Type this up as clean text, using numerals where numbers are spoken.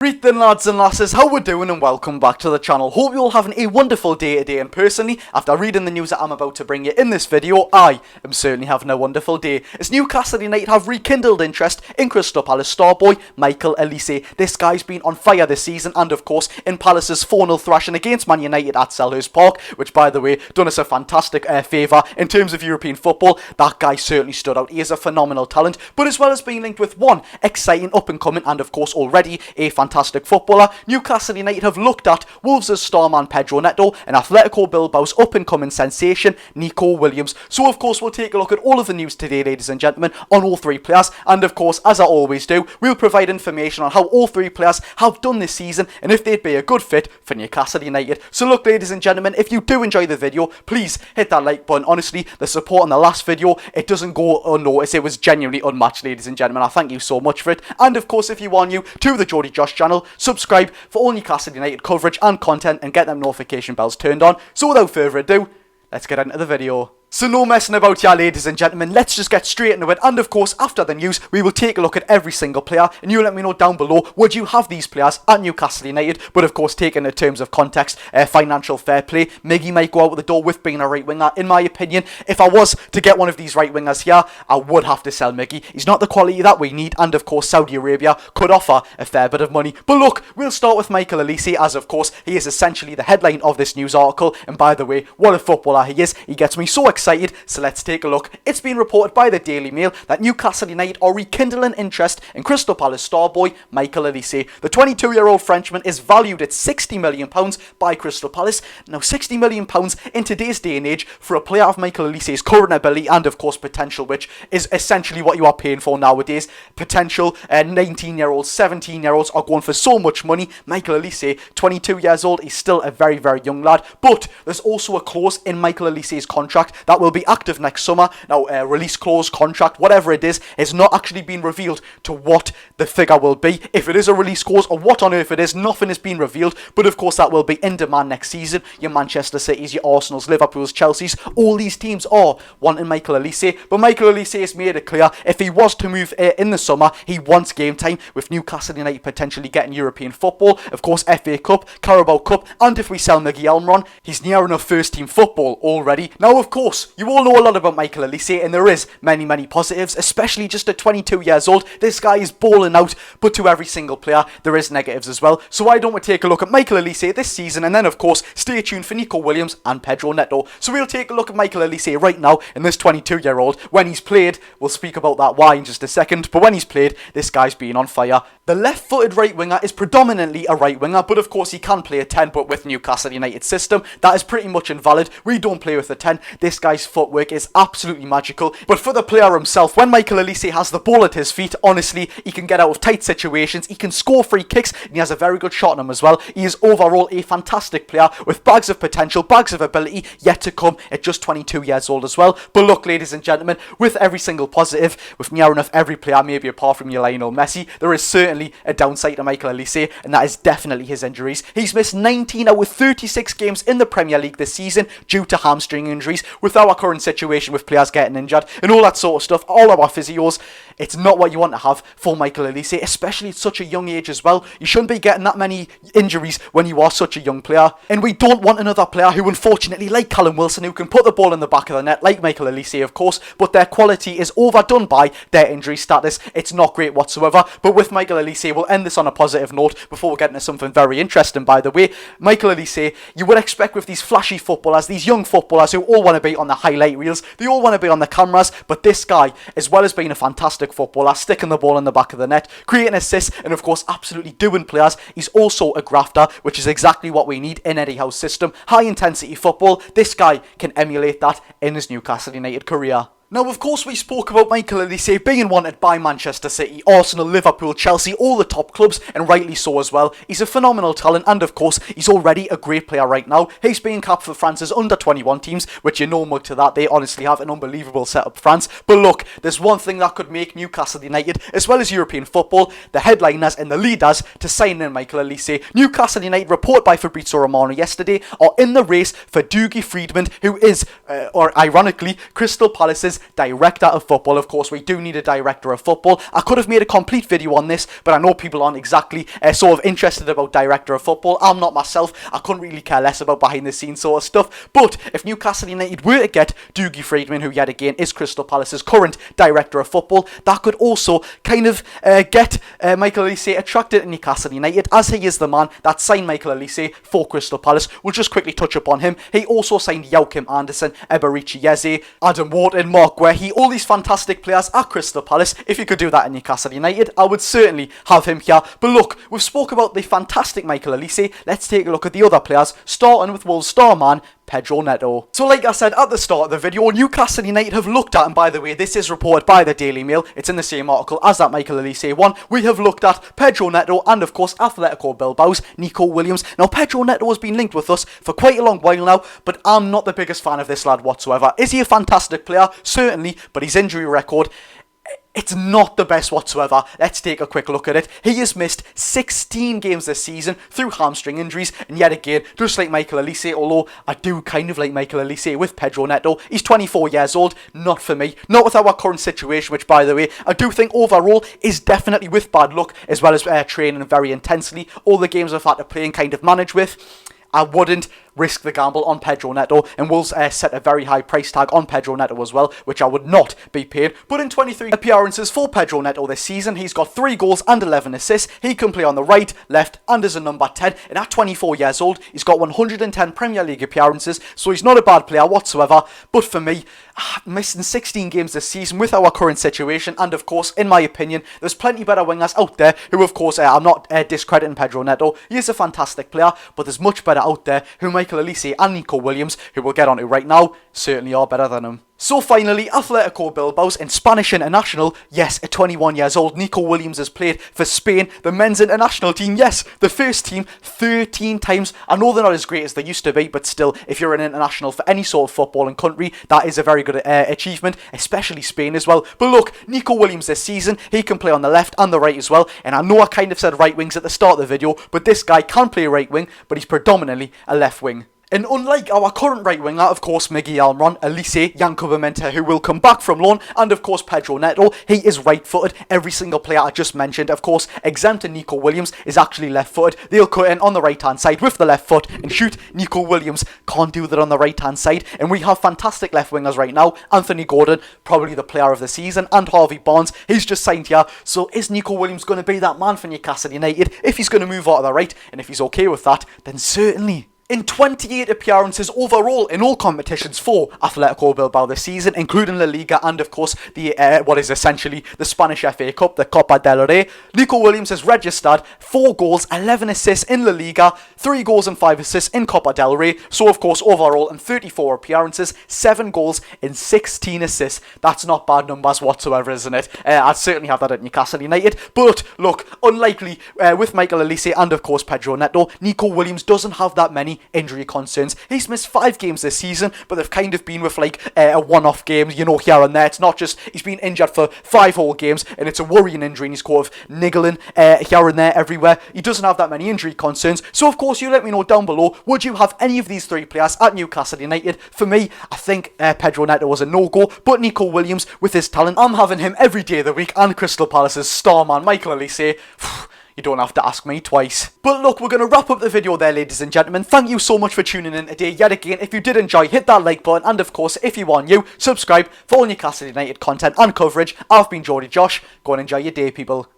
Breathing lads and lasses, how we doing and welcome back to the channel. Hope you're all having a wonderful day today, and personally, after reading the news that I'm about to bring you in this video, I am certainly having a wonderful day, as Newcastle United have rekindled interest in Crystal Palace star boy Michael Olise. This guy's been on fire this season, and of course in Palace's 4-0 thrashing against Man United at Selhurst Park, which by the way done us a fantastic favour in terms of European football. That guy certainly stood out. He is a phenomenal talent, but as well as being linked with one exciting up and coming and of course already a fantastic footballer, Newcastle United have looked at Wolves' starman Pedro Neto and Atletico Bilbao's up and coming sensation Nico Williams. So of course we'll take a look at all of the news today, ladies and gentlemen, on all three players, and of course as I always do, we'll provide information on how all three players have done this season and if they'd be a good fit for Newcastle United. So look, ladies and gentlemen, if you do enjoy the video, please hit that like button. Honestly, the support on the last video, it doesn't go unnoticed. It was genuinely unmatched, ladies and gentlemen. I thank you so much for it. And of course, if you are new to the Geordie Josh channel, subscribe for all Newcastle United coverage and content and get them notification bells turned on. So without further ado, let's get into the video. So no messing about here, ladies and gentlemen, let's just get straight into it. And of course, after the news, we will take a look at every single player, and you let me know down below, would you have these players at Newcastle United? But of course, taken in terms of context, financial fair play, Miggy might go out the door with being a right winger. In my opinion, if I was to get one of these right wingers here, I would have to sell Miggy. He's not the quality that we need, and of course, Saudi Arabia could offer a fair bit of money. But look, we'll start with Michael Olise, as of course, he is essentially the headline of this news article, and by the way, what a footballer he is. He gets me so excited, so let's take a look. It's been reported by the Daily Mail that Newcastle United are rekindling interest in Crystal Palace star boy Michael Olise. The 22-year-old Frenchman is valued at £60 million by Crystal Palace. Now, £60 million in today's day and age for a player of Michael Olise's current ability and of course potential, which is essentially what you are paying for nowadays. Potential 19-year-olds, 17-year-olds are going for so much money. Michael Olise, 22 years old, he's still a very, very young lad. But there's also a clause in Michael Olise's contract that will be active next summer. Now, release clause, contract, whatever it is not actually been revealed to what the figure will be. If it is a release clause or what on earth it is, nothing has been revealed, but of course that will be in demand next season. Your Manchester Cities, your Arsenals, Liverpools, Chelseas, all these teams are wanting Michael Olise, but Michael Olise has made it clear if he was to move in the summer, he wants game time, with Newcastle United potentially getting European football, of course FA Cup, Carabao Cup, and if we sell Miggy Almiron, he's near enough first team football already. Now of course, you all know a lot about Michael Olise, and there is many positives, especially just at 22 years old. This guy is balling out, but to every single player there is negatives as well. So why don't we take a look at Michael Olise this season, and then of course stay tuned for Nico Williams and Pedro Neto. So we'll take a look at Michael Olise right now, and this 22-year-old, when he's played, we'll speak about that why in just a second, but when he's played, this guy's been on fire. The left-footed right winger is predominantly a right winger, but of course he can play a 10, but with Newcastle United system, that is pretty much invalid. We don't play with a 10. This guy's footwork is absolutely magical. But for the player himself, when Michael Olise has the ball at his feet, honestly, he can get out of tight situations, he can score free kicks, and he has a very good shot on him as well. He is overall a fantastic player with bags of potential, bags of ability yet to come at just 22 years old as well. But look, ladies and gentlemen, with every single positive, with near enough every player, maybe apart from your Lionel Messi, there is certainly a downside to Michael Olise, and that is definitely his injuries. He's missed 19 out of 36 games in the Premier League this season due to hamstring injuries. With our current situation with players getting injured and all that sort of stuff, all of our physios, it's not what you want to have for Michael Olise, especially at such a young age as well. You shouldn't be getting that many injuries when you are such a young player, and we don't want another player who, unfortunately, like Callum Wilson, who can put the ball in the back of the net, like Michael Olise of course, but their quality is overdone by their injury status. It's not great whatsoever. But with Michael Olise, we'll end this on a positive note before we get into something very interesting, by the way. Michael Olise, you would expect with these flashy footballers, these young footballers who all want to be on the highlight reels, they all want to be on the cameras, but this guy, as well as being a fantastic footballer, sticking the ball in the back of the net, creating assists, and of course absolutely doing players, he's also a grafter, which is exactly what we need in Eddie Howe's system. High intensity football, this guy can emulate that in his Newcastle United career. Now, of course, we spoke about Michael Olise being wanted by Manchester City, Arsenal, Liverpool, Chelsea, all the top clubs, and rightly so as well. He's a phenomenal talent, and of course, he's already a great player right now. He's being capped for France's under-21 teams, which you know much to that. They honestly have an unbelievable setup, France. But look, there's one thing that could make Newcastle United, as well as European football, the headliners and the leaders to sign in Michael Olise. Newcastle United, report by Fabrizio Romano yesterday, are in the race for Dougie Friedman, who is, or ironically, Crystal Palace's director of football. Of course, we do need a director of football. I could have made a complete video on this, but I know people aren't exactly sort of interested about director of football. I'm not myself. I couldn't really care less about behind the scenes sort of stuff. But if Newcastle United were to get Dougie Freedman, who yet again is Crystal Palace's current director of football, that could also kind of get Michael Olise attracted to Newcastle United, as he is the man that signed Michael Olise for Crystal Palace. We'll just quickly touch upon him. He also signed Joachim Andersen, Eberici Eze, Adam Wharton, Mark Guehi, all these fantastic players at Crystal Palace. If you could do that in Newcastle United, I would certainly have him here. But look, we've spoke about the fantastic Michael Olise. Let's take a look at the other players, starting with Wolves star man Pedro Neto. So like I said at the start of the video, Newcastle United have looked at, and by the way, this is reported by the Daily Mail, it's in the same article as that Michael Olise one, we have looked at Pedro Neto and of course Atletico Bilbao's Nico Williams. Now Pedro Neto has been linked with us for quite a long while now, but I'm not the biggest fan of this lad whatsoever. Is he a fantastic player? Certainly, but his injury record, it's not the best whatsoever. Let's take a quick look at it. He has missed 16 games this season through hamstring injuries, and yet again, just like Michael Olise, although I do kind of like Michael Olise with Pedro Neto, he's 24 years old, not for me, not with our current situation, which by the way, I do think overall is definitely with bad luck, as well as training very intensely, all the games I've had to play and kind of manage with. I wouldn't risk the gamble on Pedro Neto, and Wolves set a very high price tag on Pedro Neto as well, which I would not be paid. But in 23 appearances for Pedro Neto this season, he's got 3 goals and 11 assists. He can play on the right, left, and as a number 10, and at 24 years old, he's got 110 Premier League appearances, so he's not a bad player whatsoever. But for me, missing 16 games this season with our current situation, and of course, in my opinion, there's plenty better wingers out there who, of course, I'm not discrediting Pedro Neto. He is a fantastic player, but there's much better out there who Michael Olise and Nico Williams, who we'll get onto right now, certainly are better than him. So finally, Atletico Bilbao's in Spanish international, yes, at 21 years old, Nico Williams has played for Spain, the men's international team, yes, the first team, 13 times. I know they're not as great as they used to be, but still, if you're an international for any sort of footballing country, that is a very good achievement, especially Spain as well. But look, Nico Williams this season, he can play on the left and the right as well, and I know I kind of said right wings at the start of the video, but this guy can play right wing, but he's predominantly a left wing. And unlike our current right winger, of course, Miguel Almiron, Olise, Yanko Bamenta, who will come back from loan, and of course Pedro Neto, he is right-footed. Every single player I just mentioned, of course, exempt to Nico Williams, is actually left-footed. They'll cut in on the right-hand side with the left foot and shoot. Nico Williams can't do that on the right-hand side. And we have fantastic left wingers right now. Anthony Gordon, probably the player of the season, and Harvey Barnes, he's just signed here. So is Nico Williams going to be that man for Newcastle United? If he's going to move out of the right, and if he's okay with that, then certainly. In 28 appearances overall in all competitions for Atletico Bilbao this season, including La Liga and of course the what is essentially the Spanish FA Cup, the Copa del Rey, Nico Williams has registered 4 goals, 11 assists in La Liga, 3 goals and 5 assists in Copa del Rey. So of course overall in 34 appearances, 7 goals and 16 assists. That's not bad numbers whatsoever, isn't it? I'd certainly have that at Newcastle United. But look, unlikely with Michael Olise and of course Pedro Neto, Nico Williams doesn't have that many injury concerns. He's missed 5 games this season, but they've kind of been with like a one-off game, you know, here and there. It's not just he's been injured for 5 whole games and it's a worrying injury and he's kind of niggling here and there everywhere. He doesn't have that many injury concerns. So of course you let me know down below, would you have any of these 3 players at Newcastle United? For me, I think Pedro Neto was a no-go, but Nico Williams with his talent, I'm having him every day of the week, and Crystal Palace's star man Michael Olise. You don't have to ask me twice. But look, we're going to wrap up the video there, ladies and gentlemen. Thank you so much for tuning in today. Yet again, if you did enjoy, hit that like button. And of course, if you are new, subscribe for all Newcastle United content and coverage. I've been Geordie Josh. Go and enjoy your day, people.